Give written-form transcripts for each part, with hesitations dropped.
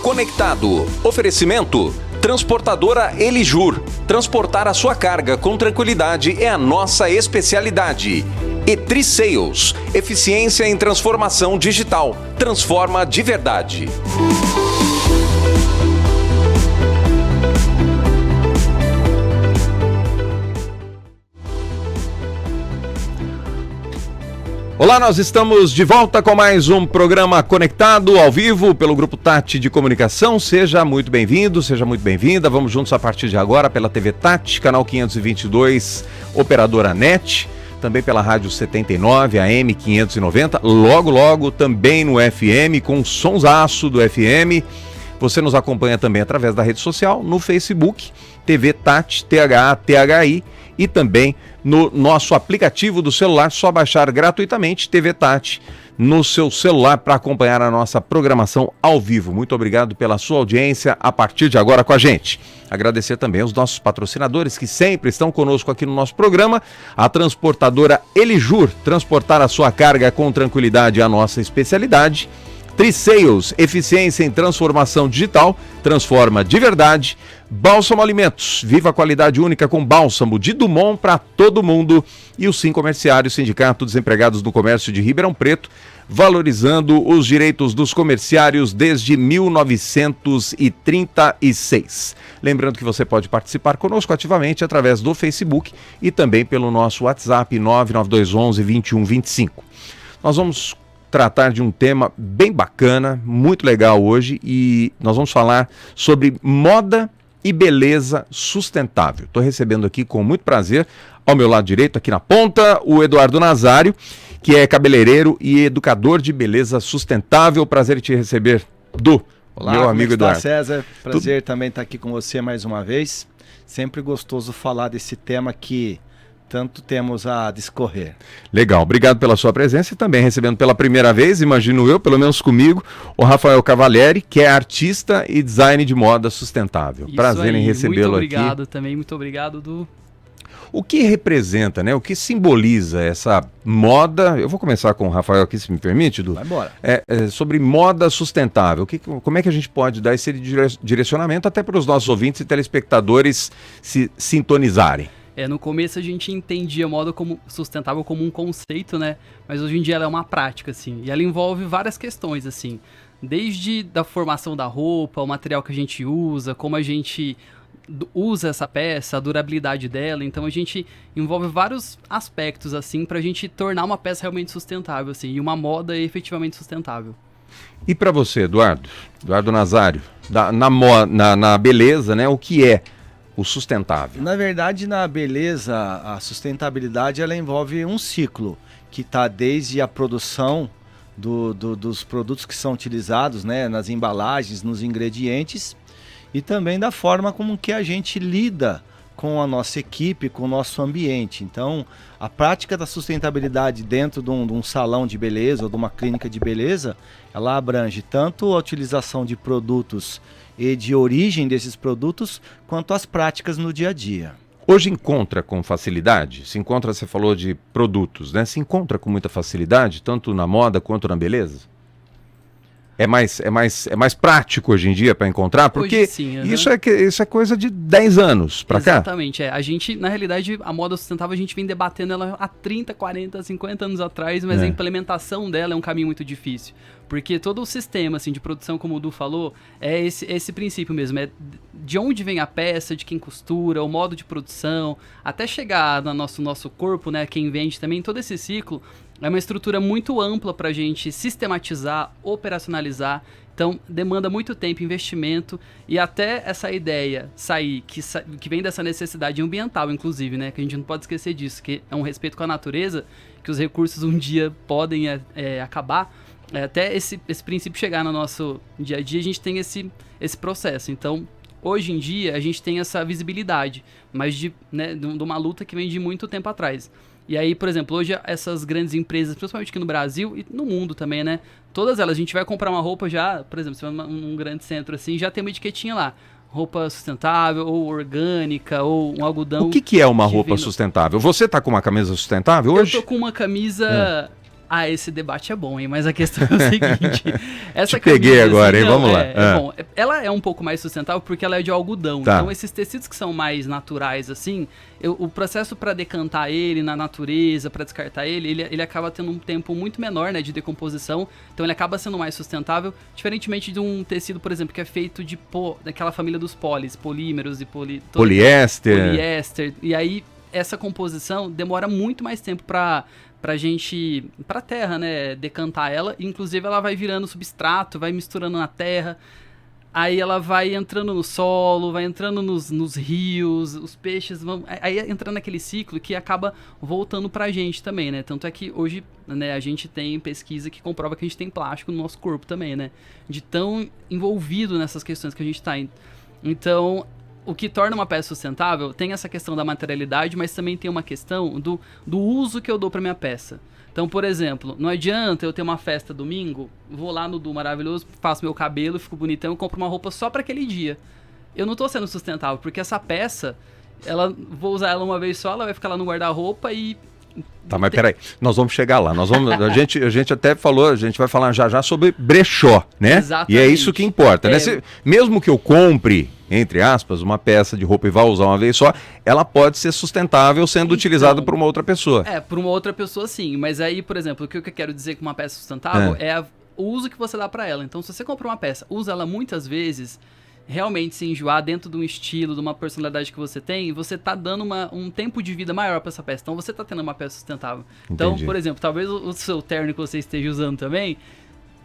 Conectado. Oferecimento. Transportadora Elijur. Transportar a sua carga com tranquilidade é a nossa especialidade. E3 Sales. Eficiência em transformação digital. Transforma de verdade. Olá, nós estamos de volta com mais um programa Conectado ao vivo pelo Grupo Tati de Comunicação. Seja muito bem-vindo, seja muito bem-vinda. Vamos juntos a partir de agora pela TV Tati, canal 522, operadora NET, também pela Rádio 79, AM 590, logo também no FM, com sonsaço do FM. Você nos acompanha também através da rede social, no Facebook, TV Tati, THI, e também no nosso aplicativo do celular, só baixar gratuitamente TV Tati no seu celular para acompanhar a nossa programação ao vivo. Muito obrigado pela sua audiência a partir de agora com a gente. Agradecer também aos nossos patrocinadores que sempre estão conosco aqui no nosso programa. A transportadora Elijur, transportar a sua carga com tranquilidade é a nossa especialidade. E3 Sales, eficiência em transformação digital, transforma de verdade. Bálsamo Alimentos, viva a qualidade única com bálsamo de Dumont para todo mundo. E o Sim Comerciário, Sindicato dos Empregados do Comércio de Ribeirão Preto, valorizando os direitos dos comerciários desde 1936. Lembrando que você pode participar conosco ativamente através do Facebook e também pelo nosso WhatsApp 99211 2125. Nós vamos tratar de um tema bem bacana, muito legal hoje, e nós vamos falar sobre moda e beleza sustentável. Estou recebendo aqui com muito prazer, ao meu lado direito, aqui na ponta, o Eduardo Nazário, que é cabeleireiro e educador de beleza sustentável. Prazer em te receber, Olá, meu amigo Eduardo. César, prazer também estar aqui com você mais uma vez. Sempre gostoso falar desse tema que tanto temos a discorrer. Legal, obrigado pela sua presença e também recebendo pela primeira vez, imagino eu, pelo menos comigo, o Rafael Cavalieri, que é artista e design de moda sustentável. Isso Prazer aí, em recebê-lo aqui. Muito obrigado também, muito obrigado, Du. O que representa, né? O que simboliza essa moda? Eu vou começar com o Rafael aqui, se me permite, Du. Vai embora. Sobre moda sustentável. Como é que a gente pode dar esse direcionamento até para os nossos ouvintes e telespectadores se sintonizarem? No começo a gente entendia a moda como sustentável como um conceito, né? Mas hoje em dia ela é uma prática, assim. E ela envolve várias questões, assim. Desde da formação da roupa, o material que a gente usa, como a gente usa essa peça, a durabilidade dela. Então a gente envolve vários aspectos, assim, pra gente tornar uma peça realmente sustentável, assim. E uma moda efetivamente sustentável. E para você, Eduardo Nazário, na beleza, né? O que é o sustentável? Na verdade, na beleza, a sustentabilidade ela envolve um ciclo que está desde a produção dos produtos que são utilizados, né, nas embalagens, nos ingredientes, e também da forma como que a gente lida com a nossa equipe, com o nosso ambiente. Então, a prática da sustentabilidade dentro de um salão de beleza ou de uma clínica de beleza, ela abrange tanto a utilização de produtos e de origem desses produtos, quanto as práticas no dia a dia. Hoje encontra com facilidade? Você falou de produtos, né? Se encontra com muita facilidade, tanto na moda quanto na beleza? É mais prático hoje em dia para encontrar? Porque hoje, sim, isso é coisa de 10 anos para cá. Exatamente, A gente, na realidade, a moda sustentável a gente vem debatendo ela há 30, 40, 50 anos atrás, mas a implementação dela é um caminho muito difícil. Porque todo o sistema, assim, de produção, como o Du falou, é esse princípio mesmo. É de onde vem a peça, de quem costura, o modo de produção, até chegar no nosso corpo, né? Quem vende também, todo esse ciclo é uma estrutura muito ampla para a gente sistematizar, operacionalizar. Então, demanda muito tempo, investimento, e até essa ideia sair, que vem dessa necessidade ambiental, inclusive, né? Que a gente não pode esquecer disso, que é um respeito com a natureza, que os recursos um dia podem acabar. Até esse princípio chegar no nosso dia a dia, a gente tem esse processo. Então, hoje em dia, a gente tem essa visibilidade, mas de uma luta que vem de muito tempo atrás. E aí, por exemplo, hoje essas grandes empresas, principalmente aqui no Brasil e no mundo também, né? Todas elas, a gente vai comprar uma roupa já, por exemplo, se vai num grande centro assim, já tem uma etiquetinha lá. Roupa sustentável, ou orgânica, ou um algodão. O que é uma roupa sustentável? Você tá com uma camisa sustentável hoje? Eu tô com uma camisa Esse debate é bom, hein? Mas a questão é o seguinte... Essa Te peguei camisa, agora, hein? Vamos lá. Bom, ela é um pouco mais sustentável porque ela é de algodão. Tá. Então, esses tecidos que são mais naturais, assim, o processo para decantar ele na natureza, para descartar ele acaba tendo um tempo muito menor, né, de decomposição. Então, ele acaba sendo mais sustentável, diferentemente de um tecido, por exemplo, que é feito daquela família dos polímeros e poliéster. E aí, essa composição demora muito mais tempo pra terra, né, decantar ela. Inclusive, ela vai virando substrato, vai misturando na terra. Aí ela vai entrando no solo, vai entrando nos rios, os peixes vão... Aí entra naquele ciclo que acaba voltando pra gente também, né? Tanto é que hoje, né, a gente tem pesquisa que comprova que a gente tem plástico no nosso corpo também, né? De tão envolvido nessas questões que a gente tá. Então... O que torna uma peça sustentável tem essa questão da materialidade, mas também tem uma questão do uso que eu dou para minha peça. Então, por exemplo, não adianta eu ter uma festa domingo, vou lá no Du Maravilhoso, faço meu cabelo, fico bonitão e compro uma roupa só para aquele dia. Eu não estou sendo sustentável, porque essa peça, vou usar ela uma vez só, ela vai ficar lá no guarda-roupa e... Tá, mas peraí, nós vamos chegar lá, a gente até falou, a gente vai falar já sobre brechó, né? Exatamente. E é isso que importa, né? Mesmo que eu compre, entre aspas, uma peça de roupa e vá usar uma vez só, ela pode ser sustentável sendo utilizada por uma outra pessoa. Por uma outra pessoa sim, mas aí, por exemplo, o que eu quero dizer com uma peça sustentável o uso que você dá pra ela. Então, se você compra uma peça, usa ela muitas vezes, realmente se enjoar dentro de um estilo, de uma personalidade que você tem, você tá dando um tempo de vida maior pra essa peça. Então você tá tendo uma peça sustentável. Então, Entendi. por exemplo, talvez o seu terno que você esteja usando também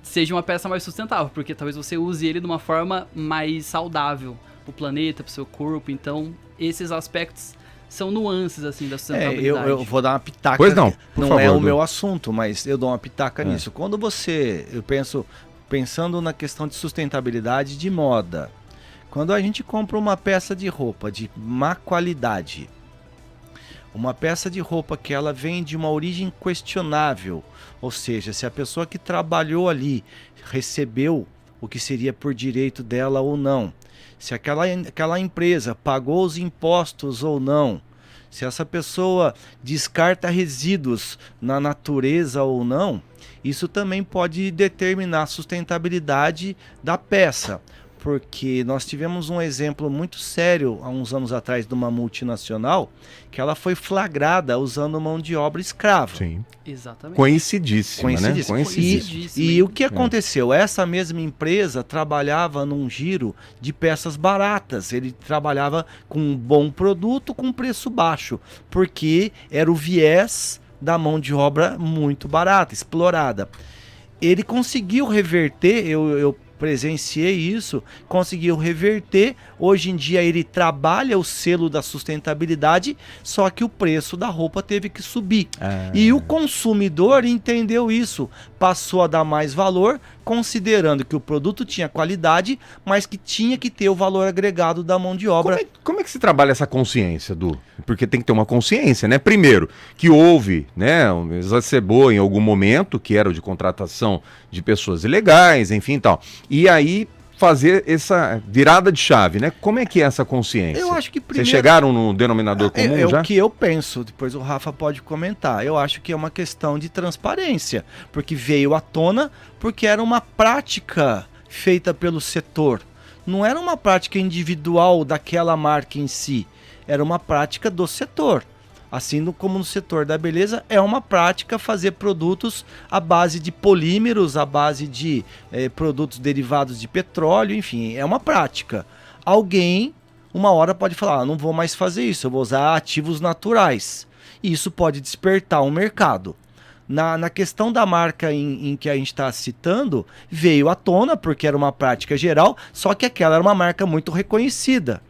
seja uma peça mais sustentável, porque talvez você use ele de uma forma mais saudável pro planeta, pro seu corpo. Então, esses aspectos são nuances, assim, da sustentabilidade. Eu vou dar uma pitaca. Pois não, por não favor, é o Du. meu assunto, mas eu dou uma pitaca nisso. Quando pensando na questão de sustentabilidade de moda, quando a gente compra uma peça de roupa de má qualidade, uma peça de roupa que ela vem de uma origem questionável, ou seja, se a pessoa que trabalhou ali recebeu o que seria por direito dela ou não, se aquela empresa pagou os impostos ou não, se essa pessoa descarta resíduos na natureza ou não, isso também pode determinar a sustentabilidade da peça. Porque nós tivemos um exemplo muito sério há uns anos atrás de uma multinacional que ela foi flagrada usando mão de obra escrava. Sim. Exatamente. Conhecidíssima, né? Conhecidíssima. E o que aconteceu? Essa mesma empresa trabalhava num giro de peças baratas. Ele trabalhava com um bom produto com preço baixo, porque era o viés da mão de obra muito barata, explorada. Ele conseguiu reverter, eu presenciei isso, conseguiu reverter. Hoje em dia ele trabalha o selo da sustentabilidade, só que o preço da roupa teve que subir. E o consumidor entendeu isso, passou a dar mais valor, considerando que o produto tinha qualidade, mas que tinha que ter o valor agregado da mão de obra. Como é que se trabalha essa consciência, Du? Porque tem que ter uma consciência, né? Primeiro, que houve, né, um exacerbou em algum momento, que era o de contratação de pessoas ilegais, enfim e tal. E aí fazer essa virada de chave, né? Como é que é essa consciência? Eu acho que primeiro... Vocês chegaram no denominador comum já? É o que eu penso, depois o Rafa pode comentar. Eu acho que é uma questão de transparência, porque veio à tona, porque era uma prática feita pelo setor. Não era uma prática individual daquela marca em si, era uma prática do setor. Assim como no setor da beleza, é uma prática fazer produtos à base de polímeros, à base de produtos derivados de petróleo, enfim, é uma prática. Alguém, uma hora pode falar, não vou mais fazer isso, eu vou usar ativos naturais. E isso pode despertar um mercado. Na questão da marca em que a gente está citando, veio à tona, porque era uma prática geral, só que aquela era uma marca muito reconhecida.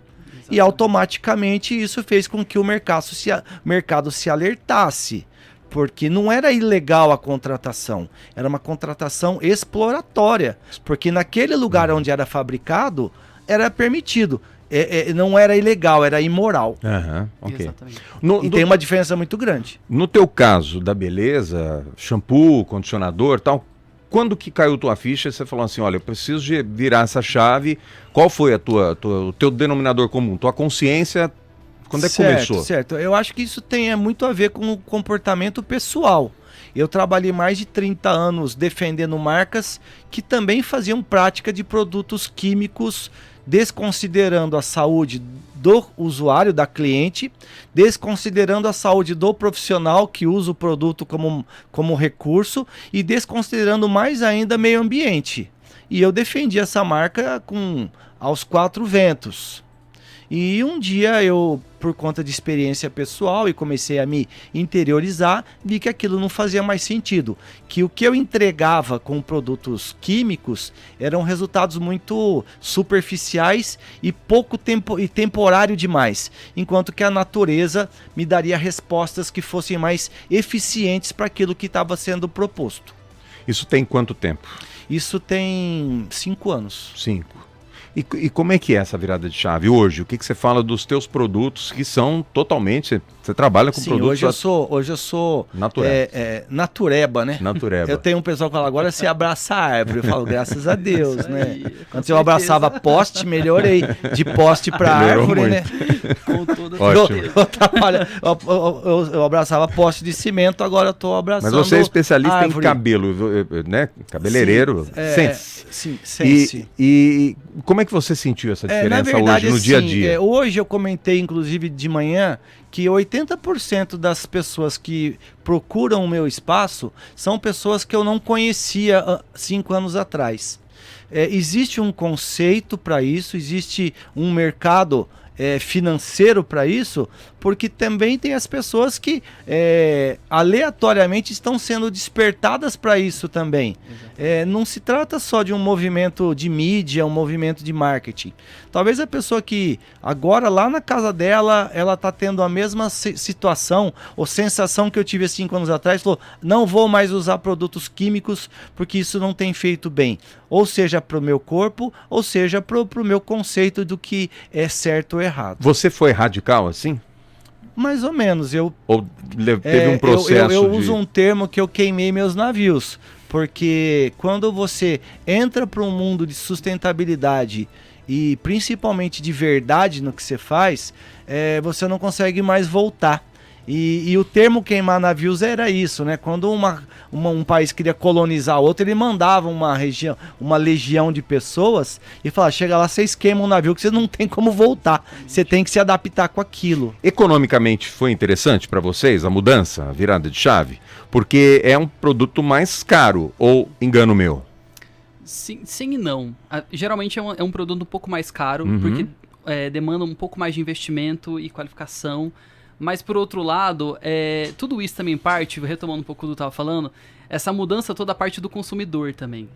E automaticamente isso fez com que o mercado se alertasse, porque não era ilegal a contratação, era uma contratação exploratória, porque naquele lugar onde era fabricado, era permitido, não era ilegal, era imoral. Ok. Exatamente. E tem uma diferença muito grande. No teu caso da beleza, shampoo, condicionador e tal, quando que caiu tua ficha e você falou assim, olha, eu preciso de virar essa chave, qual foi o teu denominador comum, tua consciência, quando é que começou? Certo, eu acho que isso tem muito a ver com o comportamento pessoal. Eu trabalhei mais de 30 anos defendendo marcas que também faziam prática de produtos químicos, desconsiderando a saúde do usuário, da cliente, desconsiderando a saúde do profissional que usa o produto como recurso e desconsiderando mais ainda meio ambiente. E eu defendi essa marca aos 4 ventos. E um dia eu, por conta de experiência pessoal, e comecei a me interiorizar, vi que aquilo não fazia mais sentido. Que o que eu entregava com produtos químicos eram resultados muito superficiais e pouco tempo e temporário demais. Enquanto que a natureza me daria respostas que fossem mais eficientes para aquilo que estava sendo proposto. Isso tem quanto tempo? Isso tem 5 anos. 5. E como é que é essa virada de chave hoje? O que você fala dos teus produtos que são totalmente... Você trabalha com produtos... Hoje eu sou natureba, né? Natureba. Eu tenho um pessoal que fala, agora você abraça a árvore. Eu falo, graças a Deus, né? Antes eu abraçava poste, melhorei. De poste para árvore, muito, né? Com toda Ótimo. Eu abraçava poste de cimento, agora eu tô abraçando. Mas você é especialista árvore. em cabelo, né? Cabeleireiro. Sense. Sim, Sense. E como é que você sentiu essa diferença na verdade, hoje, no dia a dia? Hoje eu comentei, inclusive, de manhã, que 80% das pessoas que procuram o meu espaço são pessoas que eu não conhecia 5 anos atrás. Existe um conceito para isso, existe um mercado financeiro para isso, porque também tem as pessoas que aleatoriamente estão sendo despertadas para isso também. Não se trata só de um movimento de mídia, um movimento de marketing. Talvez a pessoa que agora lá na casa dela, ela está tendo a mesma situação ou sensação que eu tive há 5 anos atrás, falou, não vou mais usar produtos químicos porque isso não tem feito bem. Ou seja, para o meu corpo, ou seja, para o meu conceito do que é certo ou errado. Você foi radical assim? Mais ou menos. Ou teve um processo eu uso um termo que eu queimei meus navios. Porque quando você entra para um mundo de sustentabilidade e principalmente de verdade no que você faz, você não consegue mais voltar. E o termo queimar navios era isso, né? Quando um país queria colonizar outro, ele mandava uma legião de pessoas e falava, chega lá, vocês queimam um navio que você não tem como voltar. Você tem que se adaptar com aquilo. Economicamente foi interessante para vocês a mudança, a virada de chave? Porque é um produto mais caro, ou engano meu? Sim e não. Geralmente é um produto um pouco mais caro, porque demanda um pouco mais de investimento e qualificação. Mas, por outro lado, tudo isso também parte, retomando um pouco do que eu estava falando, essa mudança toda parte do consumidor também.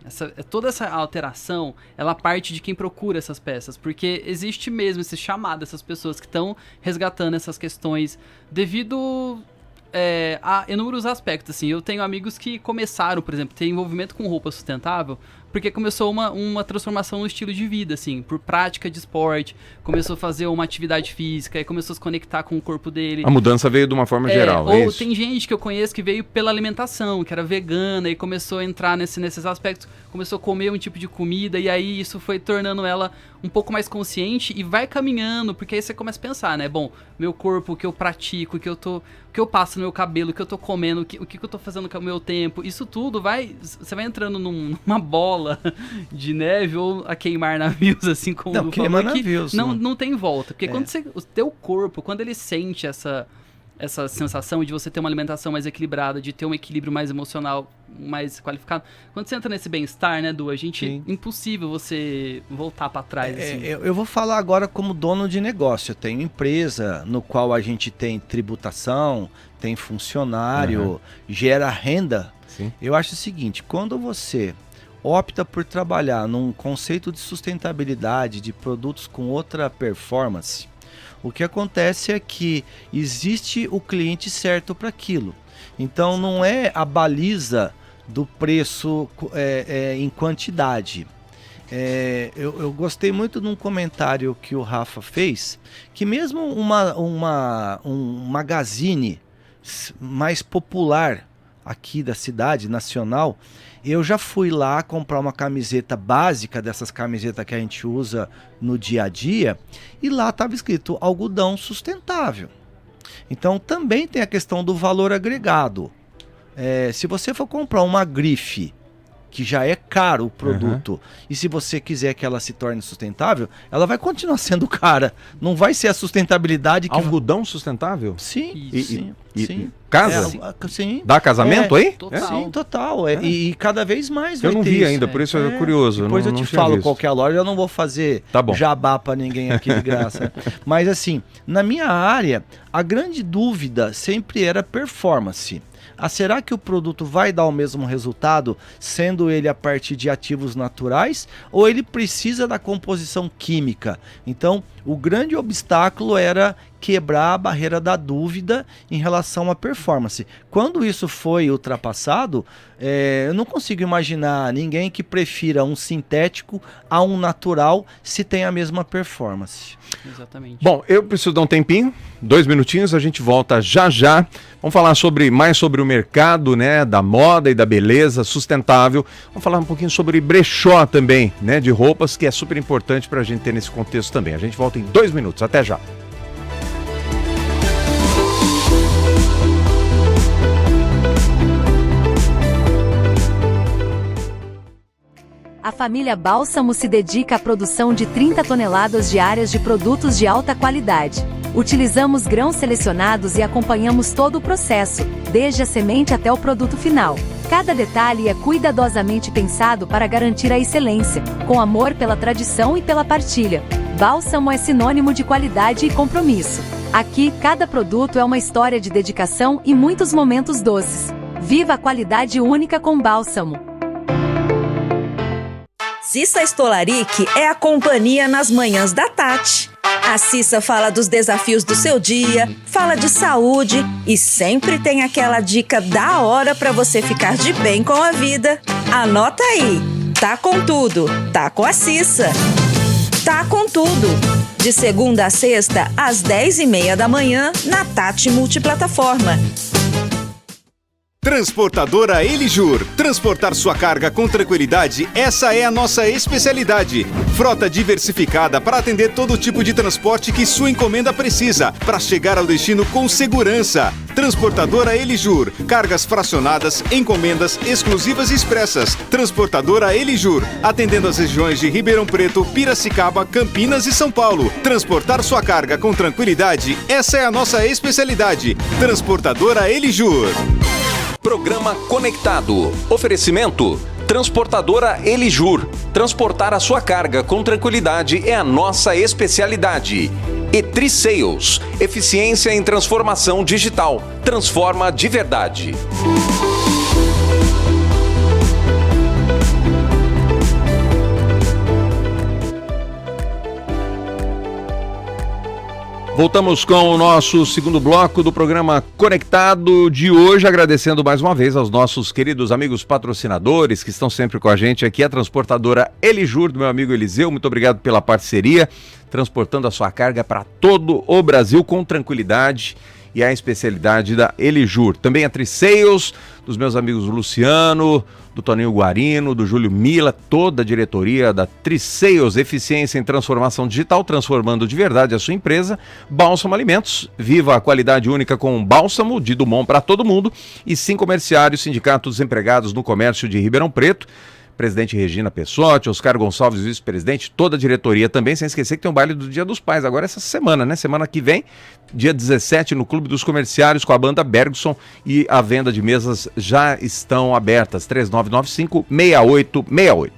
Toda essa alteração, ela parte de quem procura essas peças, porque existe mesmo esse chamado dessas pessoas que estão resgatando essas questões devido a inúmeros aspectos. Assim, eu tenho amigos que começaram, por exemplo, ter envolvimento com roupa sustentável, porque começou uma transformação no estilo de vida, assim, por prática de esporte, começou a fazer uma atividade física, e começou a se conectar com o corpo dele. A mudança veio de uma forma geral, ou isso? Tem gente que eu conheço que veio pela alimentação, que era vegana, e começou a entrar nesses aspectos, começou a comer um tipo de comida, e aí isso foi tornando ela um pouco mais consciente, e vai caminhando, porque aí você começa a pensar, né, bom, meu corpo, o que eu pratico, o que eu passo no meu cabelo, o que eu tô comendo, o que eu tô fazendo com o meu tempo, isso tudo você vai entrando numa bola de neve ou a queimar navios, assim como não, queima navios, não tem volta. Porque quando o teu corpo, quando ele sente essa sensação de você ter uma alimentação mais equilibrada, de ter um equilíbrio mais emocional, mais qualificado, quando você entra nesse bem-estar, né, Du, impossível você voltar para trás. Assim. Eu vou falar agora como dono de negócio. Eu tenho empresa no qual a gente tem tributação, tem funcionário, gera renda. Sim. Eu acho o seguinte, quando você opta por trabalhar num conceito de sustentabilidade, de produtos com outra performance, o que acontece é que existe o cliente certo para aquilo. Então não é a baliza do preço em quantidade. Eu gostei muito de um comentário que o Rafa fez, que mesmo um magazine mais popular aqui da cidade, nacional, eu já fui lá comprar uma camiseta básica, dessas camisetas que a gente usa no dia a dia, e lá estava escrito algodão sustentável. Então também tem a questão do valor agregado. Se você for comprar uma grife, que já é caro o produto, e se você quiser que ela se torne sustentável, ela vai continuar sendo cara. Não vai ser a sustentabilidade que... Algodão sustentável? Sim, sim. Casa? Sim. Dá casamento aí? Total. Sim, total. E cada vez mais vai Eu não ter vi isso. ainda, por isso eu curioso. Depois eu te falo qual que é a loja, eu não vou fazer Tá bom. jabá pra ninguém aqui de graça. Mas assim, na minha área, a grande dúvida sempre era performance. Será que o produto vai dar o mesmo resultado, sendo ele a partir de ativos naturais, ou ele precisa da composição química? Então, o grande obstáculo era quebrar a barreira da dúvida em relação à performance. Quando isso foi ultrapassado, eu não consigo imaginar ninguém que prefira um sintético a um natural se tem a mesma performance. Exatamente. Bom, eu preciso dar um tempinho, 2 minutinhos, a gente volta já já. Vamos falar mais sobre o mercado, né, da moda e da beleza sustentável. Vamos falar um pouquinho sobre brechó também, né, de roupas, que é super importante para a gente ter nesse contexto também. A gente volta em 2 minutos, até já. A família Bálsamo se dedica à produção de 30 toneladas diárias de produtos de alta qualidade. Utilizamos grãos selecionados e acompanhamos todo o processo, desde a semente até o produto final. Cada detalhe é cuidadosamente pensado para garantir a excelência, com amor pela tradição e pela partilha. Bálsamo é sinônimo de qualidade e compromisso. Aqui, cada produto é uma história de dedicação e muitos momentos doces. Viva a qualidade única com Bálsamo! Cissa Stolaric é a companhia nas manhãs da Tati. A Cissa fala dos desafios do seu dia, fala de saúde e sempre tem aquela dica da hora para você ficar de bem com a vida. Anota aí, tá com tudo, tá com a Cissa. Tá com tudo. De segunda a sexta, às 10h30 da manhã, na Tati Multiplataforma. Transportadora Elijur. Transportar sua carga com tranquilidade, essa é a nossa especialidade. Frota diversificada para atender todo tipo de transporte que sua encomenda precisa, para chegar ao destino com segurança. Transportadora Elijur. Cargas fracionadas, encomendas exclusivas e expressas. Transportadora Elijur. Atendendo as regiões de Ribeirão Preto, Piracicaba, Campinas e São Paulo. Transportar sua carga com tranquilidade, essa é a nossa especialidade. Transportadora Elijur. Programa Conectado. Oferecimento Transportadora Elijur. Transportar a sua carga com tranquilidade é a nossa especialidade. E3 Sales. Eficiência em transformação digital. Transforma de verdade. Voltamos com o nosso segundo bloco do programa Conectado de hoje, agradecendo mais uma vez aos nossos queridos amigos patrocinadores que estão sempre com a gente aqui, a transportadora Elijur, do meu amigo Eliseu, muito obrigado pela parceria, transportando a sua carga para todo o Brasil com tranquilidade e a especialidade da Elijur. Também a Tri-Sales, dos meus amigos Luciano, do Toninho Guarino, do Júlio Mila, toda a diretoria da Tri-Sales, eficiência em transformação digital, transformando de verdade a sua empresa. Bálsamo Alimentos, viva a qualidade única com bálsamo de Dumont para todo mundo. E Sim Comerciário, Sindicato dos Empregados no Comércio de Ribeirão Preto. Presidente Regina Pessotti, Oscar Gonçalves, vice-presidente, toda a diretoria também, sem esquecer que tem um baile do Dia dos Pais, agora essa semana, né? Semana que vem, dia 17, no Clube dos Comerciários, com a banda Bergson, e a venda de mesas já estão abertas, 3995-6868.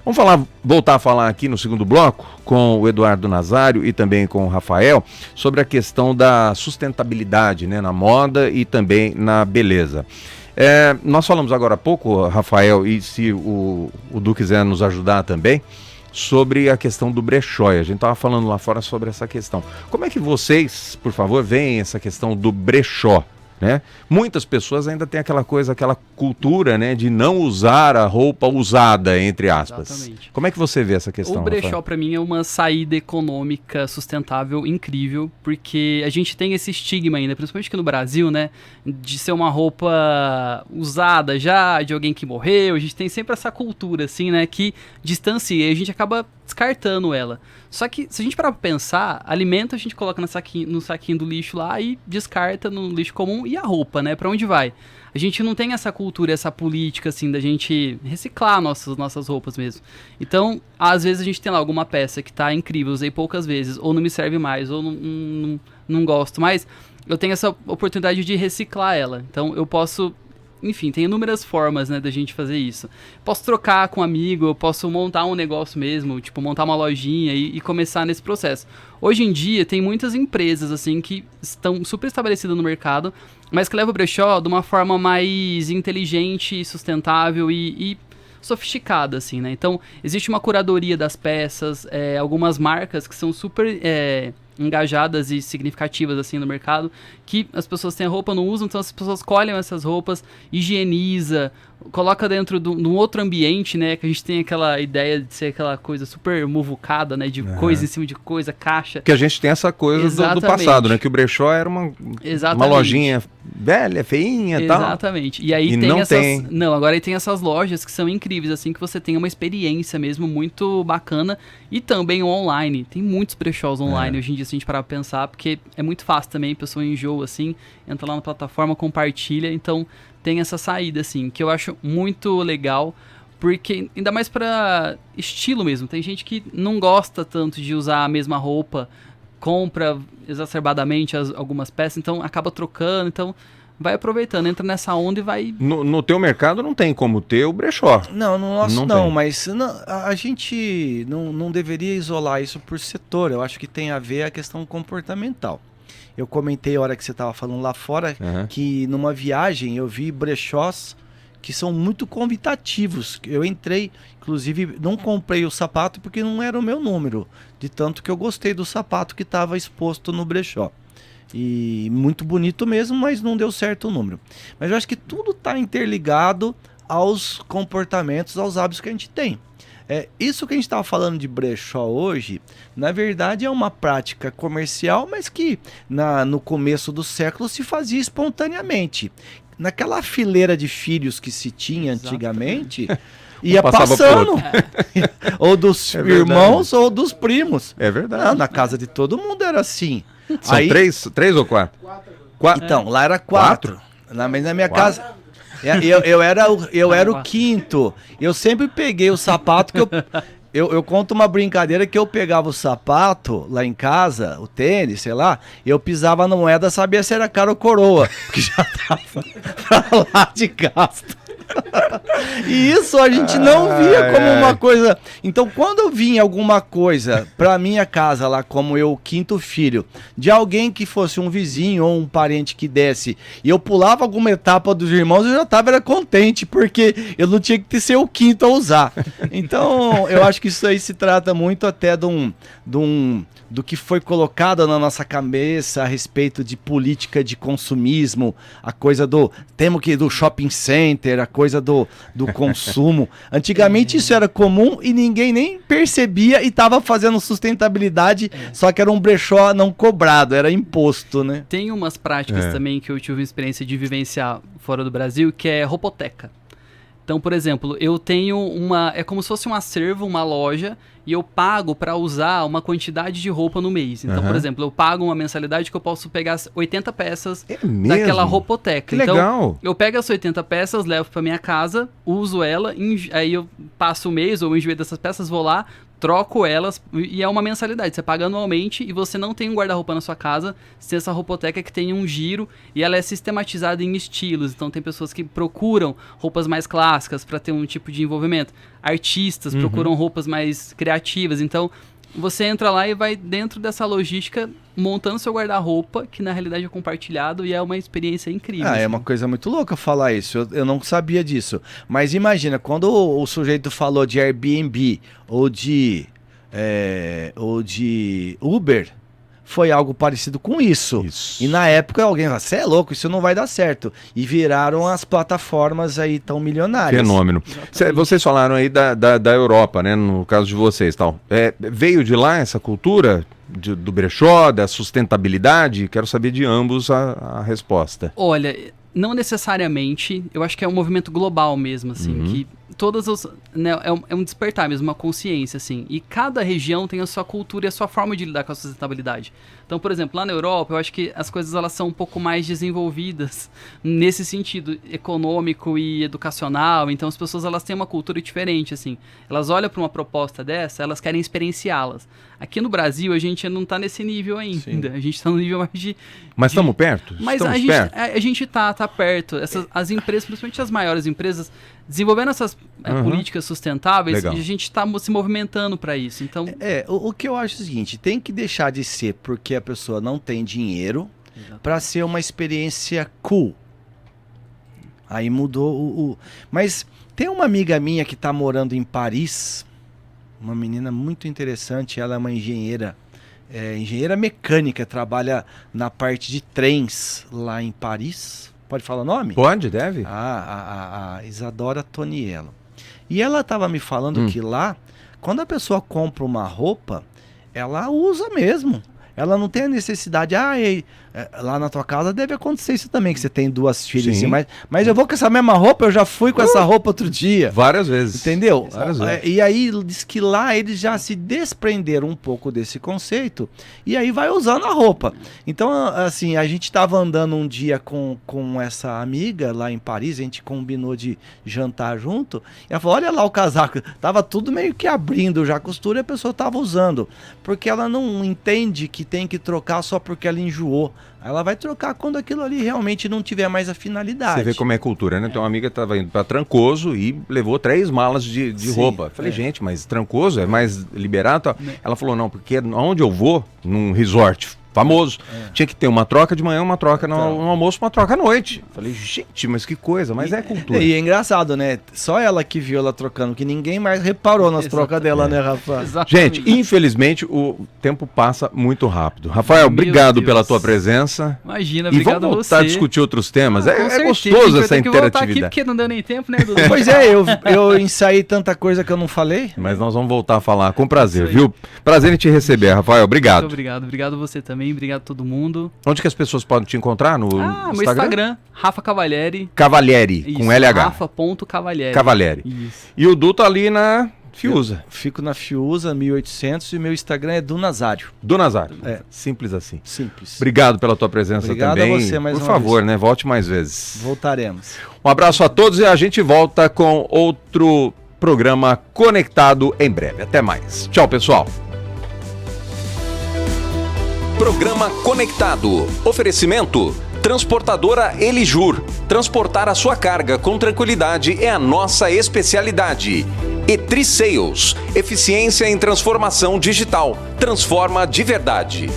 Vamos voltar a falar aqui no segundo bloco, com o Eduardo Nazário e também com o Rafael, sobre a questão da sustentabilidade, né, na moda e também na beleza. Nós falamos agora há pouco, Rafael, e se o Du quiser nos ajudar também, sobre a questão do brechó. A gente estava falando lá fora sobre essa questão. Como é que vocês, por favor, veem essa questão do brechó? Né? Muitas pessoas ainda têm aquela cultura, né, de não usar a roupa usada, entre aspas. Exatamente. Como é que você vê essa questão? O brechó, para mim, é uma saída econômica sustentável incrível, porque a gente tem esse estigma ainda, principalmente aqui no Brasil, né, de ser uma roupa usada já, de alguém que morreu. A gente tem sempre essa cultura, assim, né, que distancia. E a gente acaba descartando ela. Só que, se a gente parar pra pensar, alimento a gente coloca no saquinho do lixo lá e descarta no lixo comum, e a roupa, né? Pra onde vai? A gente não tem essa cultura, essa política, assim, da gente reciclar nossas roupas mesmo. Então, às vezes a gente tem lá alguma peça que tá incrível, usei poucas vezes, ou não me serve mais, ou não gosto mais. Eu tenho essa oportunidade de reciclar ela. Então, eu posso... Enfim, tem inúmeras formas, né, da gente fazer isso. Posso trocar com um amigo, eu posso montar um negócio mesmo, tipo, montar uma lojinha e começar nesse processo. Hoje em dia, tem muitas empresas, assim, que estão super estabelecidas no mercado, mas que levam o brechó de uma forma mais inteligente, sustentável e sofisticada, assim, né? Então, existe uma curadoria das peças, algumas marcas que são super... engajadas e significativas assim no mercado, que as pessoas têm a roupa, não usam, então as pessoas colhem essas roupas, higieniza, coloca dentro de um outro ambiente, né, que a gente tem aquela ideia de ser aquela coisa super muvucada, né, de coisa em cima de coisa, caixa. Que a gente tem essa coisa do passado, né, que o brechó era uma lojinha velha, feinha e tal. Exatamente. E aí agora tem essas lojas que são incríveis, assim, que você tem uma experiência mesmo muito bacana, e também online. Tem muitos brechós online hoje em dia, se a gente parar pra pensar, porque é muito fácil também, a pessoa enjoa, assim, entra lá na plataforma, compartilha, então tem essa saída, assim, que eu acho muito legal, porque ainda mais pra estilo mesmo. Tem gente que não gosta tanto de usar a mesma roupa, compra exacerbadamente algumas peças, então acaba trocando, então vai aproveitando, entra nessa onda e vai... No teu mercado não tem como ter o brechó. Não, no nosso não, mas a gente não deveria isolar isso por setor. Eu acho que tem a ver a questão comportamental. Eu comentei a hora que você estava falando lá fora, que numa viagem eu vi brechós que são muito convidativos. Eu entrei, inclusive não comprei o sapato porque não era o meu número, de tanto que eu gostei do sapato que estava exposto no brechó. E muito bonito mesmo, mas não deu certo o número. Mas eu acho que tudo está interligado aos comportamentos, aos hábitos que a gente tem. Isso que a gente estava falando de brechó hoje, na verdade é uma prática comercial, mas que no começo do século se fazia espontaneamente. Naquela fileira de filhos que se tinha antigamente, ia passando. Ou dos irmãos ou dos primos. É verdade. Na casa de todo mundo era assim. São três ou quatro? Então, lá era quatro. Mas na minha casa... Eu era o quinto. Eu sempre peguei o sapato que eu conto uma brincadeira que eu pegava o sapato lá em casa, o tênis, sei lá, eu pisava na moeda, sabia se era cara ou coroa, porque já tava pra lá de gasto. E isso a gente não via como uma coisa. Então, quando eu vinha alguma coisa pra minha casa lá, como eu, quinto filho, de alguém que fosse um vizinho ou um parente que desse, e eu pulava alguma etapa dos irmãos, eu já tava contente, porque eu não tinha que ser o quinto a usar. Então, eu acho que isso aí se trata muito até do que foi colocado na nossa cabeça a respeito de política de consumismo, a coisa do shopping center, a coisa do consumo. Antigamente isso era comum e ninguém nem percebia e estava fazendo sustentabilidade, só que era um brechó não cobrado, era imposto, né? Tem umas práticas também que eu tive uma experiência de vivenciar fora do Brasil, que é ropoteca. Então, por exemplo, eu tenho é como se fosse um acervo, uma loja, e eu pago para usar uma quantidade de roupa no mês. Então, por exemplo, eu pago uma mensalidade que eu posso pegar 80 peças daquela ropoteca. Que então, legal. eu pego as 80 peças, levo para minha casa, uso ela, aí eu passo o mês, ou enjoei dessas peças, vou lá, troco elas, e é uma mensalidade. Você paga anualmente e você não tem um guarda-roupa na sua casa, você tem essa ropoteca que tem um giro e ela é sistematizada em estilos. Então tem pessoas que procuram roupas mais clássicas para ter um tipo de envolvimento. Artistas procuram roupas mais criativas. Então você entra lá e vai dentro dessa logística montando seu guarda-roupa, que na realidade é compartilhado e é uma experiência incrível. É uma coisa muito louca falar isso, eu não sabia disso. Mas imagina, quando o sujeito falou de Airbnb ou de Uber, foi algo parecido com isso. E na época alguém falou, você é louco, isso não vai dar certo. E viraram as plataformas aí tão milionárias. Fenômeno. Vocês falaram aí da Europa, né? No caso de vocês, tal. Veio de lá essa cultura do brechó, da sustentabilidade? Quero saber de ambos a resposta. Olha, não necessariamente. Eu acho que é um movimento global mesmo, assim, que todas os... Né, é um despertar mesmo, uma consciência, assim. E cada região tem a sua cultura e a sua forma de lidar com a sustentabilidade. Então, por exemplo, lá na Europa, eu acho que as coisas elas são um pouco mais desenvolvidas nesse sentido econômico e educacional. Então, as pessoas elas têm uma cultura diferente, assim. Elas olham para uma proposta dessa, elas querem experienciá-las. Aqui no Brasil, a gente não está nesse nível ainda. Sim. A gente está no nível mais de... Mas estamos perto? Mas a gente tá perto. As empresas, principalmente as maiores empresas, desenvolvendo essas políticas sustentáveis, Legal. e a gente está se movimentando para isso. Então, o que eu acho é o seguinte, tem que deixar de ser porque a pessoa não tem dinheiro para ser uma experiência cool. Aí mudou Mas tem uma amiga minha que está morando em Paris, uma menina muito interessante, ela é uma engenheira mecânica, trabalha na parte de trens lá em Paris. Pode falar o nome? Pode, deve. A Isadora Toniello. E ela estava me falando que lá, quando a pessoa compra uma roupa, ela usa mesmo. Ela não tem a necessidade, lá na tua casa deve acontecer isso também, que você tem 2 filhas assim, mas eu vou com essa mesma roupa, eu já fui com essa roupa outro dia. Várias vezes. Entendeu? Várias vezes. E aí diz que lá eles já se desprenderam um pouco desse conceito, e aí vai usando a roupa. Então, assim, a gente estava andando um dia com essa amiga lá em Paris, a gente combinou de jantar junto, e ela falou, olha lá o casaco, tava tudo meio que abrindo já a costura e a pessoa tava usando, porque ela não entende que tem que trocar só porque ela enjoou. Ela vai trocar quando aquilo ali realmente não tiver mais a finalidade. Você vê como é cultura, né? Tem uma amiga que estava indo para Trancoso e levou 3 malas de roupa. Falei, gente, mas Trancoso é mais liberado? Ela falou, não, porque onde eu vou, num resort famoso, tinha que ter uma troca de manhã, uma troca no almoço, uma troca à noite. Falei, gente, mas que coisa, mas é cultura. E é engraçado, né? Só ela que viu ela trocando, que ninguém mais reparou nas trocas dela, né, Rafa? Exatamente. Gente, infelizmente o tempo passa muito rápido. Rafael, obrigado pela tua presença. Imagina, e obrigado vamos voltar a discutir outros temas. É gostoso essa interatividade. Aqui porque não deu nem tempo, né, Dudu? Pois é, eu ensaiei tanta coisa que eu não falei. Mas nós vamos voltar a falar com prazer, viu? Prazer em te receber, Rafael. Obrigado. Muito obrigado. Obrigado você também. Obrigado a todo mundo. Onde que as pessoas podem te encontrar? No meu Instagram, Rafa Cavalieri. Cavalieri, com LH. Rafa.Cavalieri. Cavalieri. Isso. E o Du tá ali na Fiuza. Fico na Fiuza, 1800, e meu Instagram é do Nazário. Do Nazário. Simples assim. Simples. Obrigado pela tua presença Obrigado também. a você mais Por uma favor, vez. né? Volte mais vezes. Voltaremos. Um abraço a todos e a gente volta com outro programa conectado em breve. Até mais. Tchau, pessoal. Programa Conectado. Oferecimento: Transportadora Elijur. Transportar a sua carga com tranquilidade é a nossa especialidade. E3 Sales. Eficiência em transformação digital. Transforma de verdade.